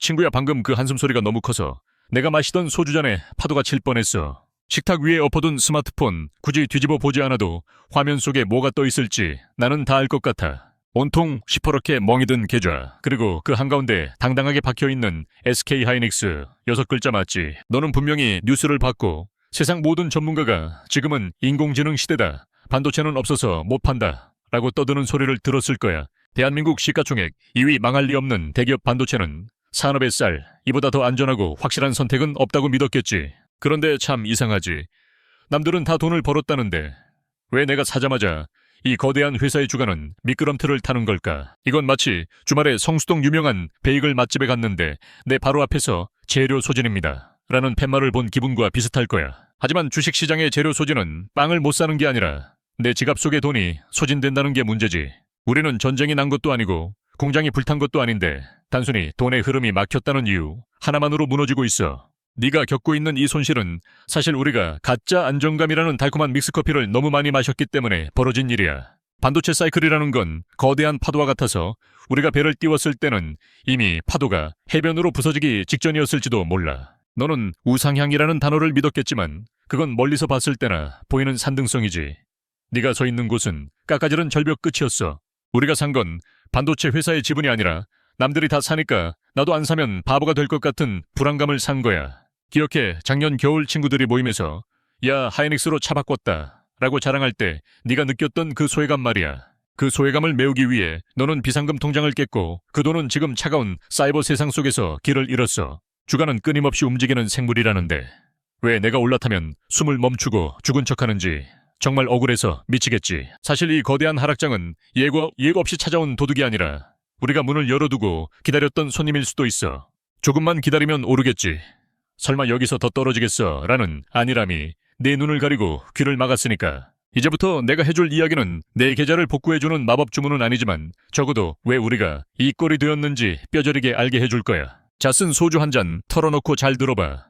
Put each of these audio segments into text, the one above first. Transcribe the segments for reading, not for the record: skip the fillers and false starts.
친구야, 방금 그 한숨 소리가 너무 커서 내가 마시던 소주잔에 파도가 칠 뻔했어. 식탁 위에 엎어둔 스마트폰 굳이 뒤집어 보지 않아도 화면 속에 뭐가 떠 있을지 나는 다 알 것 같아. 온통 시퍼렇게 멍이 든 계좌, 그리고 그 한가운데 당당하게 박혀있는 SK 하이닉스 6글자 맞지? 너는 분명히 뉴스를 봤고 세상 모든 전문가가 지금은 인공지능 시대다, 반도체는 없어서 못 판다 라고 떠드는 소리를 들었을 거야. 대한민국 시가총액 2위 망할 리 없는 대기업 반도체는 산업의 쌀, 이보다 더 안전하고 확실한 선택은 없다고 믿었겠지. 그런데 참 이상하지. 남들은 다 돈을 벌었다는데 왜 내가 사자마자 이 거대한 회사의 주가는 미끄럼틀을 타는 걸까? 이건 마치 주말에 성수동 유명한 베이글 맛집에 갔는데 내 바로 앞에서 재료 소진입니다 라는 팻말을 본 기분과 비슷할 거야. 하지만 주식시장의 재료 소진은 빵을 못 사는 게 아니라 내 지갑 속의 돈이 소진된다는 게 문제지. 우리는 전쟁이 난 것도 아니고 공장이 불탄 것도 아닌데 단순히 돈의 흐름이 막혔다는 이유 하나만으로 무너지고 있어. 네가 겪고 있는 이 손실은 사실 우리가 가짜 안정감이라는 달콤한 믹스커피를 너무 많이 마셨기 때문에 벌어진 일이야. 반도체 사이클이라는 건 거대한 파도와 같아서 우리가 배를 띄웠을 때는 이미 파도가 해변으로 부서지기 직전이었을지도 몰라. 너는 우상향이라는 단어를 믿었겠지만 그건 멀리서 봤을 때나 보이는 산등성이지. 네가 서 있는 곳은 깎아지른 절벽 끝이었어. 우리가 산 건 반도체 회사의 지분이 아니라 남들이 다 사니까 나도 안 사면 바보가 될 것 같은 불안감을 산 거야. 기억해, 작년 겨울 친구들이 모임에서 야, 하이닉스로 차 바꿨다 라고 자랑할 때 네가 느꼈던 그 소외감 말이야. 그 소외감을 메우기 위해 너는 비상금 통장을 깼고 그 돈은 지금 차가운 사이버 세상 속에서 길을 잃었어. 주가는 끊임없이 움직이는 생물이라는데 왜 내가 올라타면 숨을 멈추고 죽은 척하는지 정말 억울해서 미치겠지. 사실 이 거대한 하락장은 예고 없이 찾아온 도둑이 아니라 우리가 문을 열어두고 기다렸던 손님일 수도 있어. 조금만 기다리면 오르겠지. 설마 여기서 더 떨어지겠어 라는 안일함이 내 눈을 가리고 귀를 막았으니까. 이제부터 내가 해줄 이야기는 내 계좌를 복구해주는 마법 주문은 아니지만 적어도 왜 우리가 이 꼴이 되었는지 뼈저리게 알게 해줄 거야. 자, 쓴 소주 한 잔 털어놓고 잘 들어봐.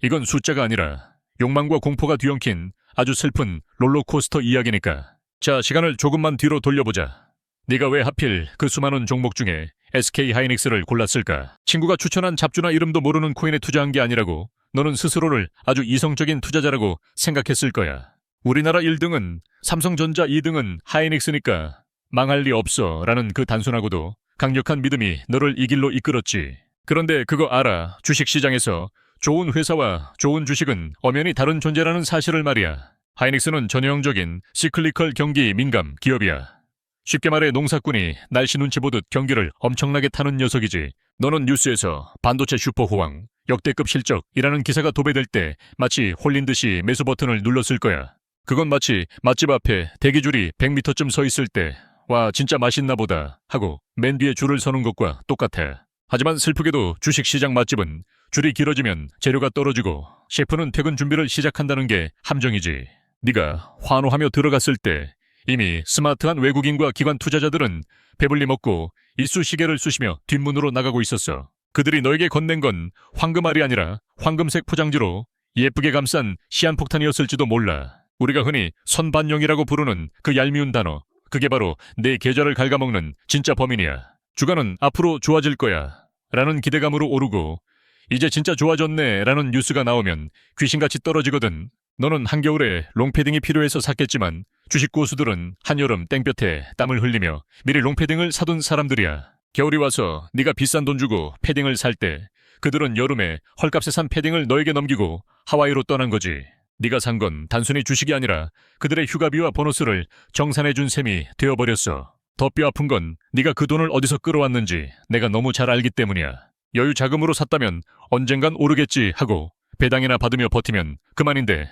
이건 숫자가 아니라 욕망과 공포가 뒤엉킨 아주 슬픈 롤러코스터 이야기니까. 자, 시간을 조금만 뒤로 돌려보자. 네가 왜 하필 그 수많은 종목 중에 SK 하이닉스를 골랐을까? 친구가 추천한 잡주나 이름도 모르는 코인에 투자한 게 아니라고 너는 스스로를 아주 이성적인 투자자라고 생각했을 거야. 우리나라 1등은 삼성전자, 2등은 하이닉스니까 망할 리 없어 라는 그 단순하고도 강력한 믿음이 너를 이 길로 이끌었지. 그런데 그거 알아? 주식시장에서 좋은 회사와 좋은 주식은 엄연히 다른 존재라는 사실을 말이야. 하이닉스는 전형적인 시클리컬 경기 민감 기업이야. 쉽게 말해 농사꾼이 날씨 눈치 보듯 경기를 엄청나게 타는 녀석이지. 너는 뉴스에서 반도체 슈퍼호황, 역대급 실적이라는 기사가 도배될 때 마치 홀린 듯이 매수 버튼을 눌렀을 거야. 그건 마치 맛집 앞에 대기줄이 100m쯤 서 있을 때 와, 진짜 맛있나 보다 하고 맨 뒤에 줄을 서는 것과 똑같아. 하지만 슬프게도 주식시장 맛집은 줄이 길어지면 재료가 떨어지고 셰프는 퇴근 준비를 시작한다는 게 함정이지. 네가 환호하며 들어갔을 때 이미 스마트한 외국인과 기관 투자자들은 배불리 먹고 이쑤시개를 쑤시며 뒷문으로 나가고 있었어. 그들이 너에게 건넨 건 황금알이 아니라 황금색 포장지로 예쁘게 감싼 시한폭탄이었을지도 몰라. 우리가 흔히 선반영이라고 부르는 그 얄미운 단어, 그게 바로 내 계좌를 갉아먹는 진짜 범인이야. 주가는 앞으로 좋아질 거야 라는 기대감으로 오르고 이제 진짜 좋아졌네 라는 뉴스가 나오면 귀신같이 떨어지거든. 너는 한겨울에 롱패딩이 필요해서 샀겠지만 주식 고수들은 한여름 땡볕에 땀을 흘리며 미리 롱패딩을 사둔 사람들이야. 겨울이 와서 네가 비싼 돈 주고 패딩을 살 때 그들은 여름에 헐값에 산 패딩을 너에게 넘기고 하와이로 떠난 거지. 네가 산 건 단순히 주식이 아니라 그들의 휴가비와 보너스를 정산해준 셈이 되어버렸어. 더 뼈아픈 건 네가 그 돈을 어디서 끌어왔는지 내가 너무 잘 알기 때문이야. 여유 자금으로 샀다면 언젠간 오르겠지 하고 배당이나 받으며 버티면 그만인데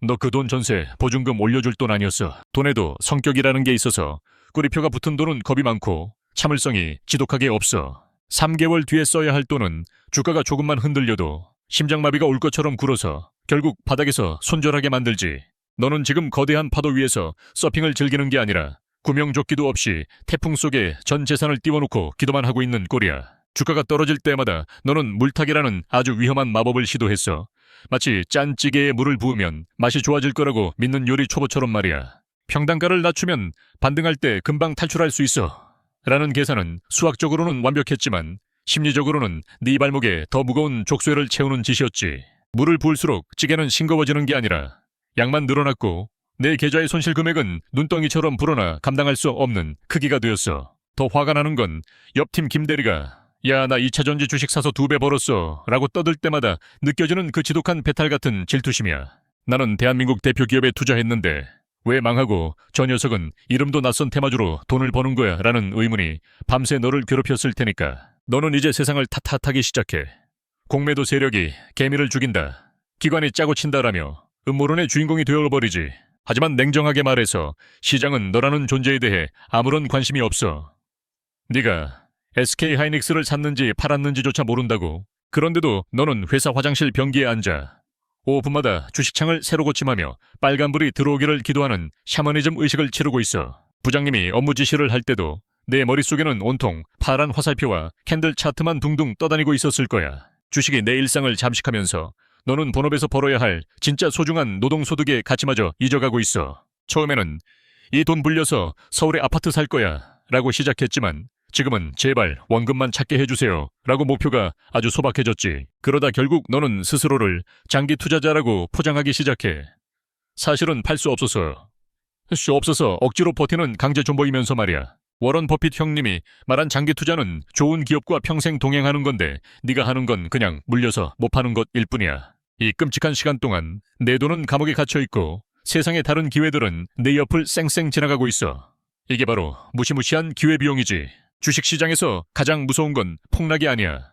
너 그 돈 전세 보증금 올려줄 돈 아니었어. 돈에도 성격이라는 게 있어서 꼬리표가 붙은 돈은 겁이 많고 참을성이 지독하게 없어. 3개월 뒤에 써야 할 돈은 주가가 조금만 흔들려도 심장마비가 올 것처럼 굴어서 결국 바닥에서 손절하게 만들지. 너는 지금 거대한 파도 위에서 서핑을 즐기는 게 아니라 구명조끼도 없이 태풍 속에 전 재산을 띄워놓고 기도만 하고 있는 꼴이야. 주가가 떨어질 때마다 너는 물타기라는 아주 위험한 마법을 시도했어. 마치 짠 찌개에 물을 부으면 맛이 좋아질 거라고 믿는 요리 초보처럼 말이야. 평단가를 낮추면 반등할 때 금방 탈출할 수 있어 라는 계산은 수학적으로는 완벽했지만 심리적으로는 네 발목에 더 무거운 족쇄를 채우는 짓이었지. 물을 부을수록 찌개는 싱거워지는 게 아니라 양만 늘어났고 내 계좌의 손실 금액은 눈덩이처럼 불어나 감당할 수 없는 크기가 되었어. 더 화가 나는 건 옆팀 김대리가 야, 나 2차전지 주식 사서 2배 벌었어 라고 떠들 때마다 느껴지는 그 지독한 배탈 같은 질투심이야. 나는 대한민국 대표 기업에 투자했는데 왜 망하고 저 녀석은 이름도 낯선 테마주로 돈을 버는 거야 라는 의문이 밤새 너를 괴롭혔을 테니까. 너는 이제 세상을 탓하기 시작해. 공매도 세력이 개미를 죽인다. 기관이 짜고 친다라며 음모론의 주인공이 되어버리지. 하지만 냉정하게 말해서 시장은 너라는 존재에 대해 아무런 관심이 없어. 네가 SK 하이닉스를 샀는지 팔았는지조차 모른다고. 그런데도 너는 회사 화장실 변기에 앉아 5분마다 주식창을 새로 고침하며 빨간불이 들어오기를 기도하는 샤머니즘 의식을 치르고 있어. 부장님이 업무 지시를 할 때도 내 머릿속에는 온통 파란 화살표와 캔들 차트만 둥둥 떠다니고 있었을 거야. 주식이 내 일상을 잠식하면서 너는 본업에서 벌어야 할 진짜 소중한 노동소득의 가치마저 잊어가고 있어. 처음에는 이 돈 불려서 서울에 아파트 살 거야 라고 시작했지만 지금은 제발 원금만 찾게 해주세요 라고 목표가 아주 소박해졌지. 그러다 결국 너는 스스로를 장기 투자자라고 포장하기 시작해. 사실은 팔 수 없어서 억지로 버티는 강제 존버이면서 말이야. 워런 버핏 형님이 말한 장기 투자는 좋은 기업과 평생 동행하는 건데 네가 하는 건 그냥 물려서 못 파는 것일 뿐이야. 이 끔찍한 시간 동안 내 돈은 감옥에 갇혀있고 세상의 다른 기회들은 내 옆을 쌩쌩 지나가고 있어. 이게 바로 무시무시한 기회비용이지. 주식시장에서 가장 무서운 건 폭락이 아니야.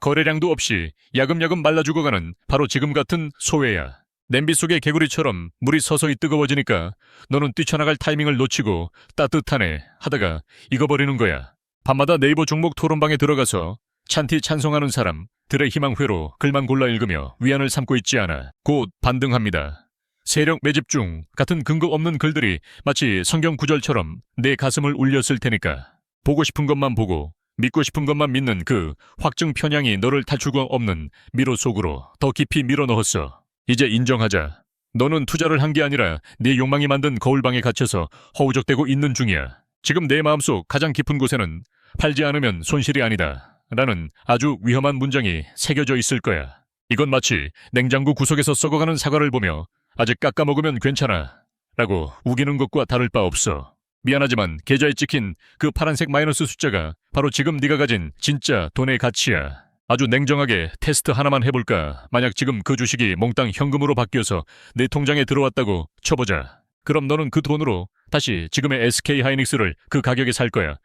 거래량도 없이 야금야금 말라 죽어가는 바로 지금 같은 소외야. 냄비 속의 개구리처럼 물이 서서히 뜨거워지니까 너는 뛰쳐나갈 타이밍을 놓치고 따뜻하네 하다가 익어버리는 거야. 밤마다 네이버 종목 토론방에 들어가서 찬티 찬송하는 사람들의 희망회로 글만 골라 읽으며 위안을 삼고 있지 않아. 곧 반등합니다. 세력 매집 중 같은 근거 없는 글들이 마치 성경 구절처럼 내 가슴을 울렸을 테니까. 보고 싶은 것만 보고 믿고 싶은 것만 믿는 그 확증 편향이 너를 탈출구 없는 미로 속으로 더 깊이 밀어넣었어. 이제 인정하자. 너는 투자를 한 게 아니라 네 욕망이 만든 거울방에 갇혀서 허우적대고 있는 중이야. 지금 내 마음속 가장 깊은 곳에는 팔지 않으면 손실이 아니다 라는 아주 위험한 문장이 새겨져 있을 거야. 이건 마치 냉장고 구석에서 썩어가는 사과를 보며 아직 깎아 먹으면 괜찮아 라고 우기는 것과 다를 바 없어. 미안하지만 계좌에 찍힌 그 파란색 마이너스 숫자가 바로 지금 네가 가진 진짜 돈의 가치야. 아주 냉정하게 테스트 하나만 해볼까? 만약 지금 그 주식이 몽땅 현금으로 바뀌어서 내 통장에 들어왔다고 쳐보자. 그럼 너는 그 돈으로 다시 지금의 SK 하이닉스를 그 가격에 살 거야.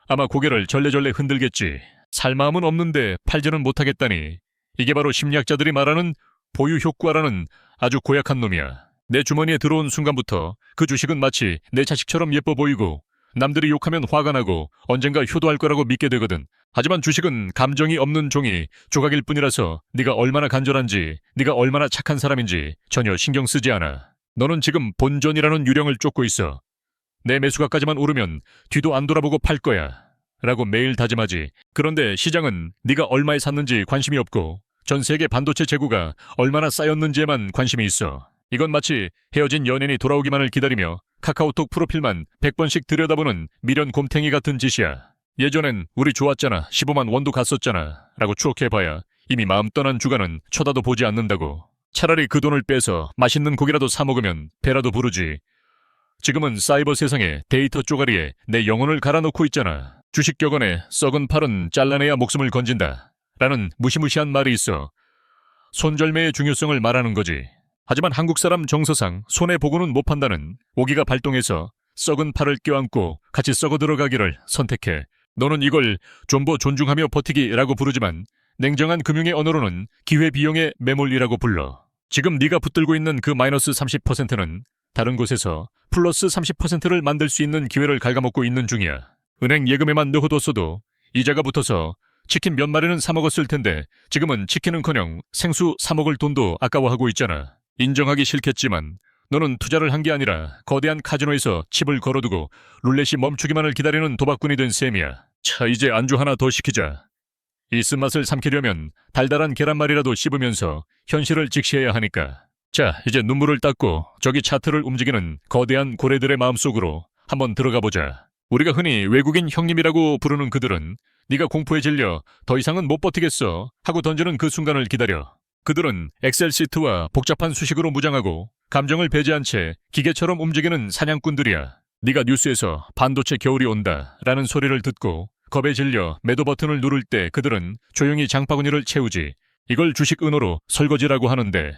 아마 고개를 절레절레 흔들겠지. 살 마음은 없는데 팔지는 못하겠다니. 이게 바로 심리학자들이 말하는 보유 효과라는 아주 고약한 놈이야. 내 주머니에 들어온 순간부터 그 주식은 마치 내 자식처럼 예뻐 보이고 남들이 욕하면 화가 나고 언젠가 효도할 거라고 믿게 되거든. 하지만 주식은 감정이 없는 종이 조각일 뿐이라서 네가 얼마나 간절한지, 네가 얼마나 착한 사람인지 전혀 신경 쓰지 않아. 너는 지금 본전이라는 유령을 쫓고 있어. 내 매수가까지만 오르면 뒤도 안 돌아보고 팔 거야 라고 매일 다짐하지. 그런데 시장은 네가 얼마에 샀는지 관심이 없고 전 세계 반도체 재고가 얼마나 쌓였는지에만 관심이 있어. 이건 마치 헤어진 연인이 돌아오기만을 기다리며 카카오톡 프로필만 100번씩 들여다보는 미련 곰탱이 같은 짓이야. 예전엔 우리 좋았잖아, 15만 원도 갔었잖아 라고 추억해봐야 이미 마음 떠난 주가는 쳐다도 보지 않는다고. 차라리 그 돈을 빼서 맛있는 고기라도 사 먹으면 배라도 부르지. 지금은 사이버 세상에 데이터 쪼가리에 내 영혼을 갈아놓고 있잖아. 주식 격언에 썩은 팔은 잘라내야 목숨을 건진다 라는 무시무시한 말이 있어. 손절매의 중요성을 말하는 거지. 하지만 한국 사람 정서상 손해보고는 못 판다는 오기가 발동해서 썩은 팔을 껴안고 같이 썩어 들어가기를 선택해. 너는 이걸 존버 존중하며 버티기라고 부르지만 냉정한 금융의 언어로는 기회비용의 매몰이라고 불러. 지금 네가 붙들고 있는 그 마이너스 30%는 다른 곳에서 플러스 30%를 만들 수 있는 기회를 갉아먹고 있는 중이야. 은행 예금에만 넣어뒀어도 이자가 붙어서 치킨 몇 마리는 사 먹었을 텐데 지금은 치킨은커녕 생수 사 먹을 돈도 아까워하고 있잖아. 인정하기 싫겠지만 너는 투자를 한 게 아니라 거대한 카지노에서 칩을 걸어두고 룰렛이 멈추기만을 기다리는 도박꾼이 된 셈이야. 자, 이제 안주 하나 더 시키자. 이 쓴맛을 삼키려면 달달한 계란말이라도 씹으면서 현실을 직시해야 하니까. 자, 이제 눈물을 닦고 저기 차트를 움직이는 거대한 고래들의 마음속으로 한번 들어가 보자. 우리가 흔히 외국인 형님이라고 부르는 그들은 네가 공포에 질려 더 이상은 못 버티겠어 하고 던지는 그 순간을 기다려. 그들은 엑셀 시트와 복잡한 수식으로 무장하고 감정을 배제한 채 기계처럼 움직이는 사냥꾼들이야. 네가 뉴스에서 반도체 겨울이 온다 라는 소리를 듣고 겁에 질려 매도 버튼을 누를 때 그들은 조용히 장바구니를 채우지. 이걸 주식 은어로 설거지라고 하는데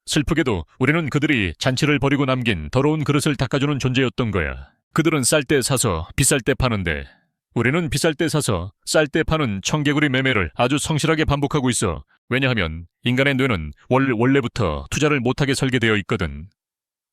슬프게도 우리는 그들이 잔치를 벌이고 남긴 더러운 그릇을 닦아주는 존재였던 거야. 그들은 쌀 때 사서 비쌀 때 파는데 우리는 비쌀 때 사서 쌀 때 파는 청개구리 매매를 아주 성실하게 반복하고 있어. 왜냐하면 인간의 뇌는 원래부터 투자를 못하게 설계되어 있거든.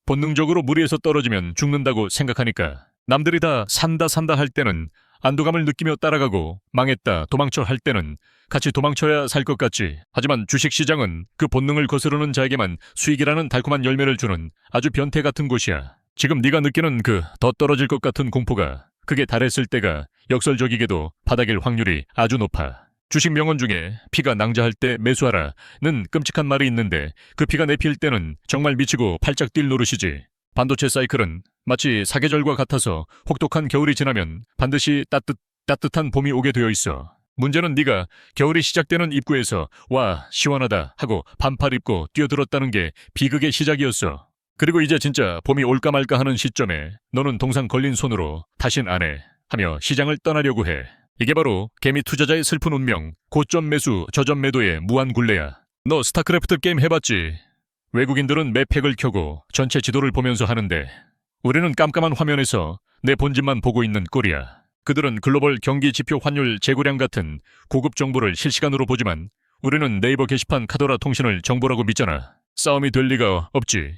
본능적으로 무리에서 떨어지면 죽는다고 생각하니까. 남들이 다 산다 할 때는 안도감을 느끼며 따라가고 망했다 도망쳐 할 때는 같이 도망쳐야 살 것 같지. 하지만 주식시장은 그 본능을 거스르는 자에게만 수익이라는 달콤한 열매를 주는 아주 변태 같은 곳이야. 지금 네가 느끼는 그 더 떨어질 것 같은 공포가 그게 달했을 때가 역설적이게도 바닥일 확률이 아주 높아. 주식 명언 중에 피가 낭자할 때 매수하라는 끔찍한 말이 있는데 그 피가 내필 때는 정말 미치고 팔짝 뛸 노릇이지. 반도체 사이클은 마치 사계절과 같아서 혹독한 겨울이 지나면 반드시 따뜻한 봄이 오게 되어 있어. 문제는 네가 겨울이 시작되는 입구에서 와 시원하다 하고 반팔 입고 뛰어들었다는 게 비극의 시작이었어. 그리고 이제 진짜 봄이 올까 말까 하는 시점에 너는 동상 걸린 손으로 다신 안 해 하며 시장을 떠나려고 해. 이게 바로 개미 투자자의 슬픈 운명, 고점 매수, 저점 매도의 무한 굴레야. 너 스타크래프트 게임 해봤지? 외국인들은 맵팩을 켜고 전체 지도를 보면서 하는데 우리는 깜깜한 화면에서 내 본진만 보고 있는 꼴이야. 그들은 글로벌 경기 지표 환율 재고량 같은 고급 정보를 실시간으로 보지만 우리는 네이버 게시판 카더라 통신을 정보라고 믿잖아. 싸움이 될 리가 없지.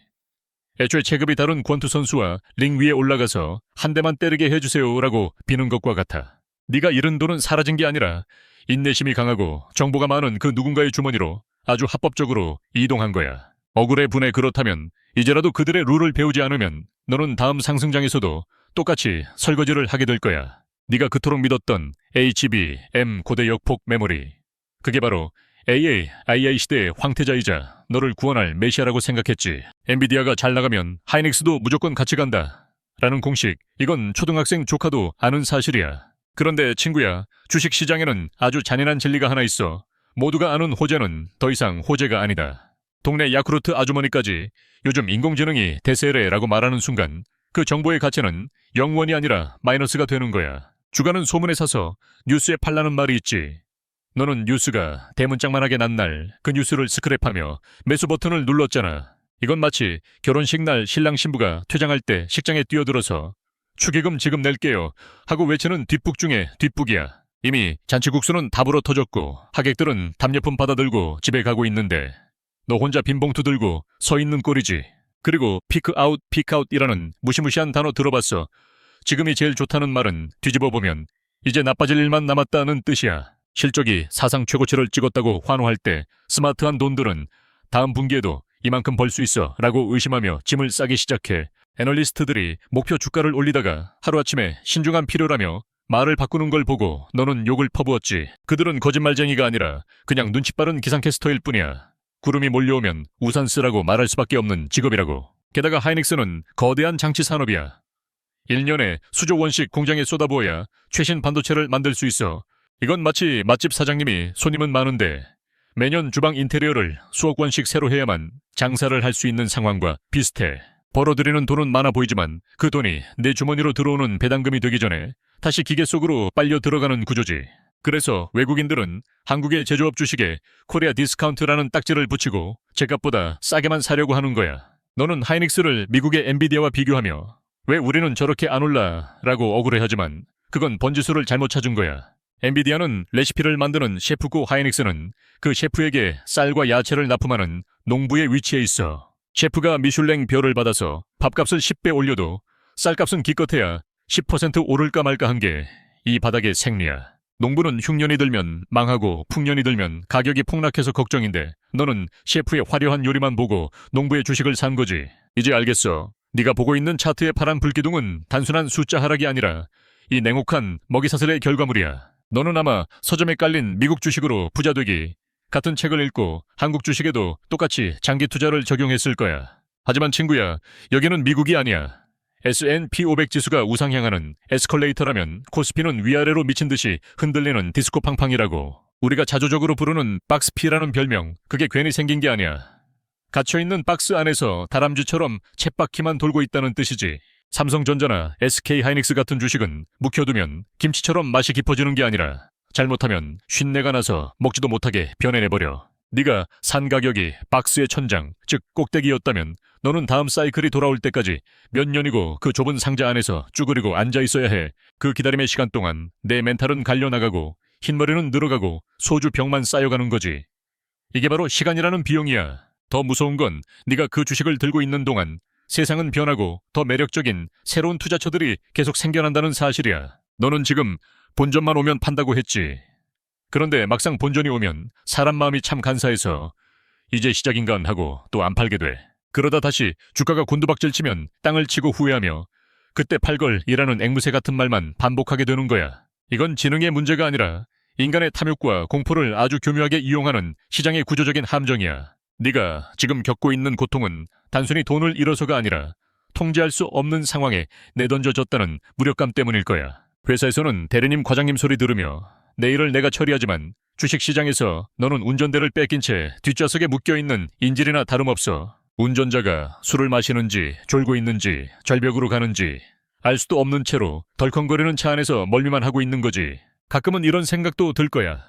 애초에 체급이 다른 권투 선수와 링 위에 올라가서 한 대만 때리게 해주세요라고 비는 것과 같아. 네가 잃은 돈은 사라진 게 아니라 인내심이 강하고 정보가 많은 그 누군가의 주머니로 아주 합법적으로 이동한 거야. 억울해 분해 그렇다면 이제라도 그들의 룰을 배우지 않으면 너는 다음 상승장에서도 똑같이 설거지를 하게 될 거야. 네가 그토록 믿었던 HBM 고대 역폭 메모리. 그게 바로 II 시대의 황태자이자 너를 구원할 메시아라고 생각했지. 엔비디아가 잘 나가면 하이닉스도 무조건 같이 간다 라는 공식, 이건 초등학생 조카도 아는 사실이야. 그런데 친구야, 주식시장에는 아주 잔인한 진리가 하나 있어. 모두가 아는 호재는 더 이상 호재가 아니다. 동네 야쿠르트 아주머니까지 요즘 인공지능이 대세래라고 말하는 순간 그 정보의 가치는 0원이 아니라 마이너스가 되는 거야. 주가는 소문에 사서 뉴스에 팔라는 말이 있지. 너는 뉴스가 대문짝만하게 난 날 그 뉴스를 스크랩하며 매수 버튼을 눌렀잖아. 이건 마치 결혼식 날 신랑 신부가 퇴장할 때 식장에 뛰어들어서 축의금 지금 낼게요 하고 외치는 뒷북 중에 뒷북이야. 이미 잔치국수는 다 불어 터졌고 하객들은 답례품 받아들고 집에 가고 있는데 너 혼자 빈 봉투 들고 서 있는 꼴이지. 그리고 피크아웃이라는 무시무시한 단어 들어봤어. 지금이 제일 좋다는 말은 뒤집어보면 이제 나빠질 일만 남았다는 뜻이야. 실적이 사상 최고치를 찍었다고 환호할 때 스마트한 돈들은 다음 분기에도 이만큼 벌 수 있어 라고 의심하며 짐을 싸기 시작해. 애널리스트들이 목표 주가를 올리다가 하루아침에 신중한 필요라며 말을 바꾸는 걸 보고 너는 욕을 퍼부었지. 그들은 거짓말쟁이가 아니라 그냥 눈치 빠른 기상캐스터일 뿐이야. 구름이 몰려오면 우산 쓰라고 말할 수밖에 없는 직업이라고. 게다가 하이닉스는 거대한 장치 산업이야. 1년에 수조 원씩 공장에 쏟아부어야 최신 반도체를 만들 수 있어. 이건 마치 맛집 사장님이 손님은 많은데 매년 주방 인테리어를 수억 원씩 새로 해야만 장사를 할 수 있는 상황과 비슷해. 벌어들이는 돈은 많아 보이지만 그 돈이 내 주머니로 들어오는 배당금이 되기 전에 다시 기계 속으로 빨려 들어가는 구조지. 그래서 외국인들은 한국의 제조업 주식에 코리아 디스카운트라는 딱지를 붙이고 제값보다 싸게만 사려고 하는 거야. 너는 하이닉스를 미국의 엔비디아와 비교하며 왜 우리는 저렇게 안 올라 라고 억울해하지만 그건 번지수를 잘못 찾은 거야. 엔비디아는 레시피를 만드는 셰프고 하이닉스는 그 셰프에게 쌀과 야채를 납품하는 농부의 위치에 있어. 셰프가 미슐랭 별을 받아서 밥값을 10배 올려도 쌀값은 기껏해야 10% 오를까 말까 한 게 이 바닥의 생리야. 농부는 흉년이 들면 망하고 풍년이 들면 가격이 폭락해서 걱정인데 너는 셰프의 화려한 요리만 보고 농부의 주식을 산 거지. 이제 알겠어. 네가 보고 있는 차트의 파란 불기둥은 단순한 숫자 하락이 아니라 이 냉혹한 먹이사슬의 결과물이야. 너는 아마 서점에 깔린 미국 주식으로 부자 되기 같은 책을 읽고 한국 주식에도 똑같이 장기 투자를 적용했을 거야. 하지만 친구야, 여기는 미국이 아니야. S&P 500 지수가 우상향하는 에스컬레이터라면 코스피는 위아래로 미친 듯이 흔들리는 디스코 팡팡이라고. 우리가 자조적으로 부르는 박스피라는 별명, 그게 괜히 생긴 게 아니야. 갇혀있는 박스 안에서 다람쥐처럼 쳇바퀴만 돌고 있다는 뜻이지. 삼성전자나 SK하이닉스 같은 주식은 묵혀두면 김치처럼 맛이 깊어지는 게 아니라 잘못하면 쉰내가 나서 먹지도 못하게 변해내버려. 네가 산 가격이 박스의 천장, 즉 꼭대기였다면 너는 다음 사이클이 돌아올 때까지 몇 년이고 그 좁은 상자 안에서 쭈그리고 앉아있어야 해. 그 기다림의 시간 동안 내 멘탈은 갈려나가고 흰머리는 늘어가고 소주 병만 쌓여가는 거지. 이게 바로 시간이라는 비용이야. 더 무서운 건 네가 그 주식을 들고 있는 동안 세상은 변하고 더 매력적인 새로운 투자처들이 계속 생겨난다는 사실이야. 너는 지금 본전만 오면 판다고 했지. 그런데 막상 본전이 오면 사람 마음이 참 간사해서 이제 시작인가 하고 또 안 팔게 돼. 그러다 다시 주가가 곤두박질 치면 땅을 치고 후회하며 그때 팔걸이라는 앵무새 같은 말만 반복하게 되는 거야. 이건 지능의 문제가 아니라 인간의 탐욕과 공포를 아주 교묘하게 이용하는 시장의 구조적인 함정이야. 네가 지금 겪고 있는 고통은 단순히 돈을 잃어서가 아니라 통제할 수 없는 상황에 내던져졌다는 무력감 때문일 거야. 회사에서는 대리님 과장님 소리 들으며 내일을 내가 처리하지만 주식시장에서 너는 운전대를 뺏긴 채 뒷좌석에 묶여있는 인질이나 다름없어. 운전자가 술을 마시는지 졸고 있는지 절벽으로 가는지 알 수도 없는 채로 덜컹거리는 차 안에서 멀미만 하고 있는 거지. 가끔은 이런 생각도 들 거야.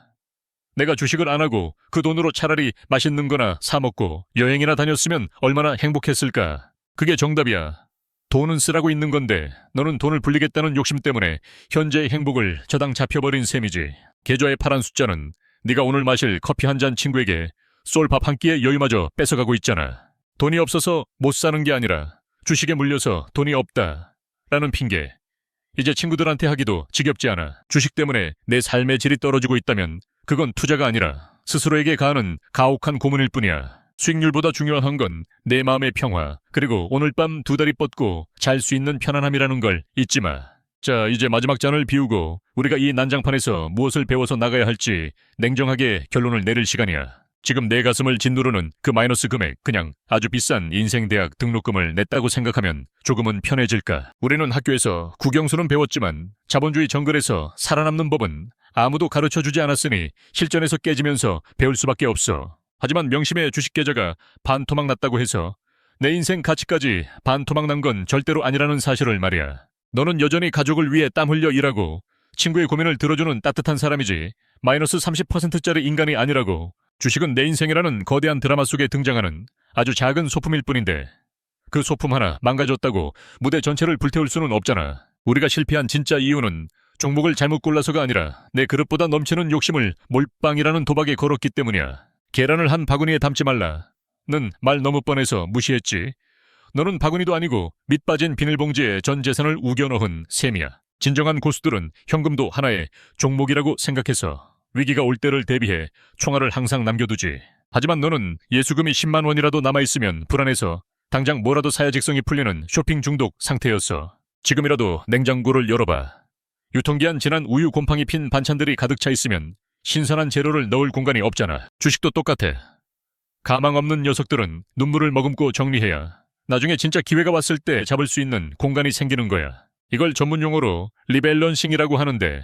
내가 주식을 안 하고 그 돈으로 차라리 맛있는 거나 사 먹고 여행이나 다녔으면 얼마나 행복했을까. 그게 정답이야. 돈은 쓰라고 있는 건데 너는 돈을 불리겠다는 욕심 때문에 현재의 행복을 저당 잡혀버린 셈이지. 계좌의 파란 숫자는 네가 오늘 마실 커피 한 잔 친구에게 쏠 밥 한 끼의 여유마저 뺏어가고 있잖아. 돈이 없어서 못 사는 게 아니라 주식에 물려서 돈이 없다 라는 핑계. 이제 친구들한테 하기도 지겹지 않아. 주식 때문에 내 삶의 질이 떨어지고 있다면 그건 투자가 아니라 스스로에게 가하는 가혹한 고문일 뿐이야. 수익률보다 중요한 건 내 마음의 평화, 그리고 오늘 밤 두 다리 뻗고 잘 수 있는 편안함이라는 걸 잊지 마. 자, 이제 마지막 잔을 비우고 우리가 이 난장판에서 무엇을 배워서 나가야 할지 냉정하게 결론을 내릴 시간이야. 지금 내 가슴을 짓누르는 그 마이너스 금액, 그냥 아주 비싼 인생대학 등록금을 냈다고 생각하면 조금은 편해질까? 우리는 학교에서 국영수는 배웠지만 자본주의 정글에서 살아남는 법은 아무도 가르쳐주지 않았으니 실전에서 깨지면서 배울 수밖에 없어. 하지만 명심의 주식 계좌가 반토막 났다고 해서 내 인생 가치까지 반토막 난 건 절대로 아니라는 사실을 말이야. 너는 여전히 가족을 위해 땀 흘려 일하고 친구의 고민을 들어주는 따뜻한 사람이지 마이너스 30%짜리 인간이 아니라고. 주식은 내 인생이라는 거대한 드라마 속에 등장하는 아주 작은 소품일 뿐인데 그 소품 하나 망가졌다고 무대 전체를 불태울 수는 없잖아. 우리가 실패한 진짜 이유는 종목을 잘못 골라서가 아니라 내 그릇보다 넘치는 욕심을 몰빵이라는 도박에 걸었기 때문이야. 계란을 한 바구니에 담지 말라 는 말 너무 뻔해서 무시했지. 너는 바구니도 아니고 밑 빠진 비닐봉지에 전 재산을 우겨 넣은 셈이야. 진정한 고수들은 현금도 하나의 종목이라고 생각해서 위기가 올 때를 대비해 총알을 항상 남겨두지. 하지만 너는 예수금이 10만 원이라도 남아있으면 불안해서 당장 뭐라도 사야 직성이 풀리는 쇼핑 중독 상태였어. 지금이라도 냉장고를 열어봐. 유통기한 지난 우유 곰팡이 핀 반찬들이 가득 차 있으면 신선한 재료를 넣을 공간이 없잖아. 주식도 똑같아. 가망 없는 녀석들은 눈물을 머금고 정리해야 나중에 진짜 기회가 왔을 때 잡을 수 있는 공간이 생기는 거야. 이걸 전문용어로 리밸런싱이라고 하는데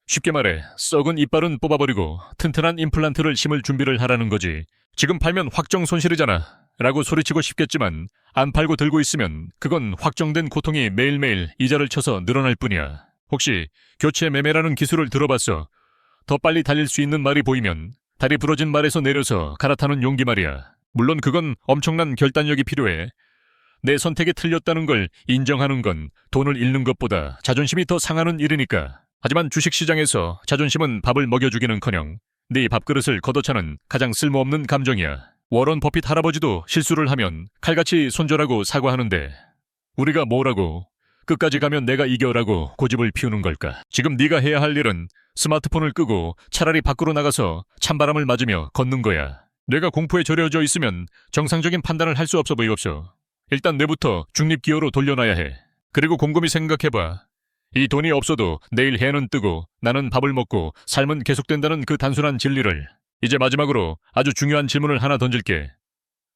쉽게 말해 썩은 이빨은 뽑아버리고 튼튼한 임플란트를 심을 준비를 하라는 거지. 지금 팔면 확정 손실이잖아 라고 소리치고 싶겠지만 안 팔고 들고 있으면 그건 확정된 고통이 매일매일 이자를 쳐서 늘어날 뿐이야. 혹시 교체 매매라는 기술을 들어봤어? 더 빨리 달릴 수 있는 말이 보이면 다리 부러진 말에서 내려서 갈아타는 용기 말이야. 물론 그건 엄청난 결단력이 필요해. 내 선택이 틀렸다는 걸 인정하는 건 돈을 잃는 것보다 자존심이 더 상하는 일이니까. 하지만 주식시장에서 자존심은 밥을 먹여주기는커녕 네 밥그릇을 걷어차는 가장 쓸모없는 감정이야. 워런 버핏 할아버지도 실수를 하면 칼같이 손절하고 사과하는데 우리가 뭐라고 끝까지 가면 내가 이겨라고 고집을 피우는 걸까? 지금 네가 해야 할 일은 스마트폰을 끄고 차라리 밖으로 나가서 찬바람을 맞으며 걷는 거야. 뇌가 공포에 절여져 있으면 정상적인 판단을 할 수 없어 보이옵소. 일단 뇌부터 중립기어로 돌려놔야 해. 그리고 곰곰이 생각해봐. 이 돈이 없어도 내일 해는 뜨고 나는 밥을 먹고 삶은 계속된다는 그 단순한 진리를. 이제 마지막으로 아주 중요한 질문을 하나 던질게.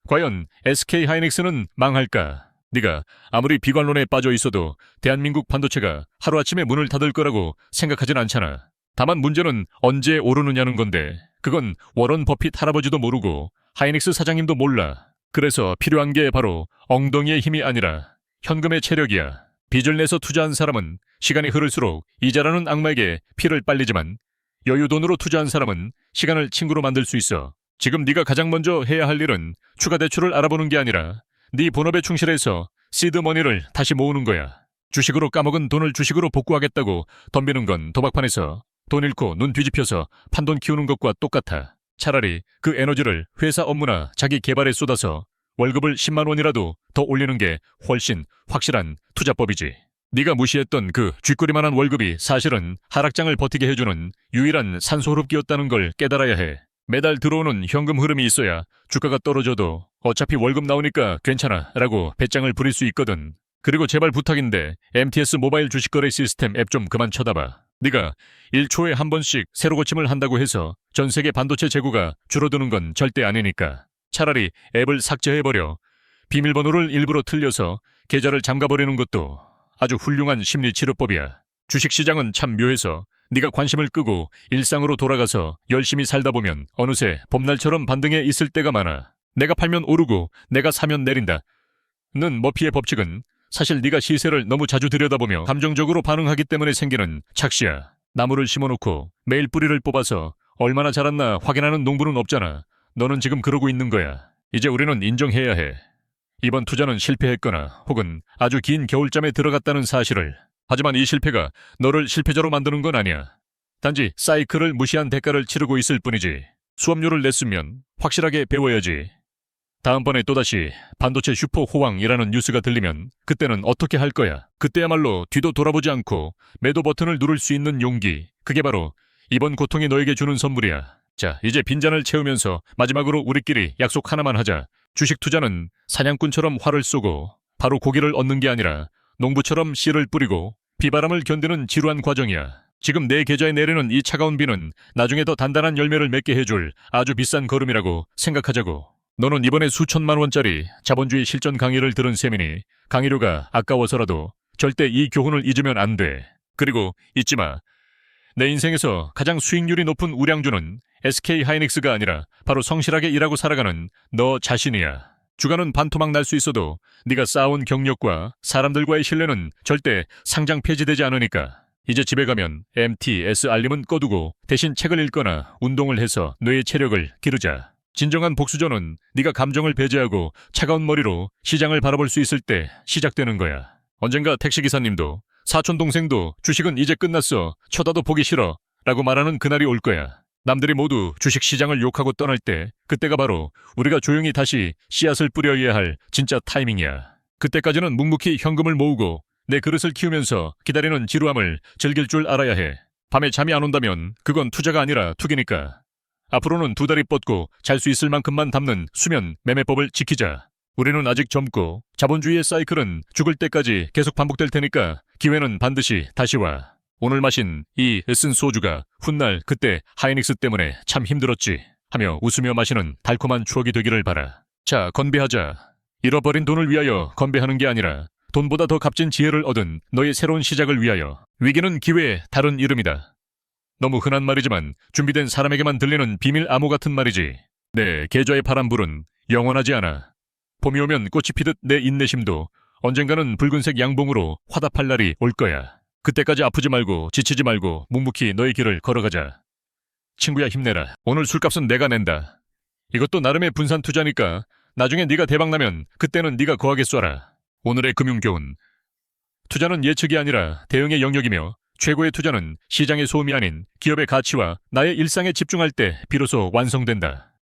과연 SK하이닉스는 망할까? 네가 아무리 비관론에 빠져 있어도 대한민국 반도체가 하루아침에 문을 닫을 거라고 생각하진 않잖아. 다만 문제는 언제 오르느냐는 건데 그건 워런 버핏 할아버지도 모르고 하이닉스 사장님도 몰라. 그래서 필요한 게 바로 엉덩이의 힘이 아니라 현금의 체력이야. 빚을 내서 투자한 사람은 시간이 흐를수록 이자라는 악마에게 피를 빨리지만 여유돈으로 투자한 사람은 시간을 친구로 만들 수 있어. 지금 네가 가장 먼저 해야 할 일은 추가 대출을 알아보는 게 아니라 네 본업에 충실해서 시드머니를 다시 모으는 거야. 주식으로 까먹은 돈을 주식으로 복구하겠다고 덤비는 건 도박판에서 돈 잃고 눈 뒤집혀서 판돈 키우는 것과 똑같아. 차라리 그 에너지를 회사 업무나 자기 개발에 쏟아서 월급을 10만 원이라도 더 올리는 게 훨씬 확실한 투자법이지. 네가 무시했던 그 쥐꼬리만한 월급이 사실은 하락장을 버티게 해주는 유일한 산소호흡기였다는 걸 깨달아야 해. 매달 들어오는 현금 흐름이 있어야 주가가 떨어져도 어차피 월급 나오니까 괜찮아 라고 배짱을 부릴 수 있거든. 그리고 제발 부탁인데 MTS 모바일 주식거래 시스템 앱 좀 그만 쳐다봐. 네가 1초에 한 번씩 새로 고침을 한다고 해서 전 세계 반도체 재고가 줄어드는 건 절대 아니니까. 차라리 앱을 삭제해버려. 비밀번호를 일부러 틀려서 계좌를 잠가버리는 것도 아주 훌륭한 심리치료법이야. 주식시장은 참 묘해서 네가 관심을 끄고 일상으로 돌아가서 열심히 살다 보면 어느새 봄날처럼 반등해 있을 때가 많아. 내가 팔면 오르고 내가 사면 내린다 는 머피의 법칙은 사실 네가 시세를 너무 자주 들여다보며 감정적으로 반응하기 때문에 생기는 착시야. 나무를 심어놓고 매일 뿌리를 뽑아서 얼마나 자랐나 확인하는 농부는 없잖아. 너는 지금 그러고 있는 거야. 이제 우리는 인정해야 해. 이번 투자는 실패했거나 혹은 아주 긴 겨울잠에 들어갔다는 사실을. 하지만 이 실패가 너를 실패자로 만드는 건 아니야. 단지 사이클을 무시한 대가를 치르고 있을 뿐이지. 수업료를 냈으면 확실하게 배워야지. 다음번에 또다시 반도체 슈퍼 호황이라는 뉴스가 들리면 그때는 어떻게 할 거야? 그때야말로 뒤도 돌아보지 않고 매도 버튼을 누를 수 있는 용기. 그게 바로 이번 고통이 너에게 주는 선물이야. 자, 이제 빈잔을 채우면서 마지막으로 우리끼리 약속 하나만 하자. 주식 투자는 사냥꾼처럼 활을 쏘고 바로 고기를 얻는 게 아니라 농부처럼 씨를 뿌리고 비바람을 견디는 지루한 과정이야. 지금 내 계좌에 내리는 이 차가운 비는 나중에 더 단단한 열매를 맺게 해줄 아주 비싼 걸음이라고 생각하자고. 너는 이번에 수천만 원짜리 자본주의 실전 강의를 들은 셈이니 강의료가 아까워서라도 절대 이 교훈을 잊으면 안 돼. 그리고 잊지 마. 내 인생에서 가장 수익률이 높은 우량주는 SK 하이닉스가 아니라 바로 성실하게 일하고 살아가는 너 자신이야. 주가는 반토막 날 수 있어도 네가 쌓아온 경력과 사람들과의 신뢰는 절대 상장 폐지되지 않으니까. 이제 집에 가면 MTS 알림은 꺼두고 대신 책을 읽거나 운동을 해서 뇌의 체력을 기르자. 진정한 복수전은 네가 감정을 배제하고 차가운 머리로 시장을 바라볼 수 있을 때 시작되는 거야. 언젠가 택시기사님도 사촌 동생도 주식은 이제 끝났어. 쳐다도 보기 싫어. 라고 말하는 그날이 올 거야. 남들이 모두 주식시장을 욕하고 떠날 때 그때가 바로 우리가 조용히 다시 씨앗을 뿌려야 할 진짜 타이밍이야. 그때까지는 묵묵히 현금을 모으고 내 그릇을 키우면서 기다리는 지루함을 즐길 줄 알아야 해. 밤에 잠이 안 온다면 그건 투자가 아니라 투기니까. 앞으로는 두 다리 뻗고 잘 수 있을 만큼만 담는 수면 매매법을 지키자. 우리는 아직 젊고 자본주의의 사이클은 죽을 때까지 계속 반복될 테니까 기회는 반드시 다시 와. 오늘 마신 이 쓴 소주가 훗날 그때 하이닉스 때문에 참 힘들었지 하며 웃으며 마시는 달콤한 추억이 되기를 바라. 자, 건배하자. 잃어버린 돈을 위하여 건배하는 게 아니라 돈보다 더 값진 지혜를 얻은 너의 새로운 시작을 위하여. 위기는 기회의 다른 이름이다. 너무 흔한 말이지만 준비된 사람에게만 들리는 비밀 암호 같은 말이지. 내 계좌의 파란불은 영원하지 않아. 봄이 오면 꽃이 피듯 내 인내심도 언젠가는 붉은색 양봉으로 화답할 날이 올 거야. 그때까지 아프지 말고 지치지 말고 묵묵히 너의 길을 걸어가자. 친구야, 힘내라. 오늘 술값은 내가 낸다. 이것도 나름의 분산 투자니까 나중에 네가 대박나면 그때는 네가 거하게 쏴라. 오늘의 금융교훈. 투자는 예측이 아니라 대응의 영역이며 최고의 투자는 시장의 소음이 아닌 기업의 가치와 나의 일상에 집중할 때 비로소 완성된다.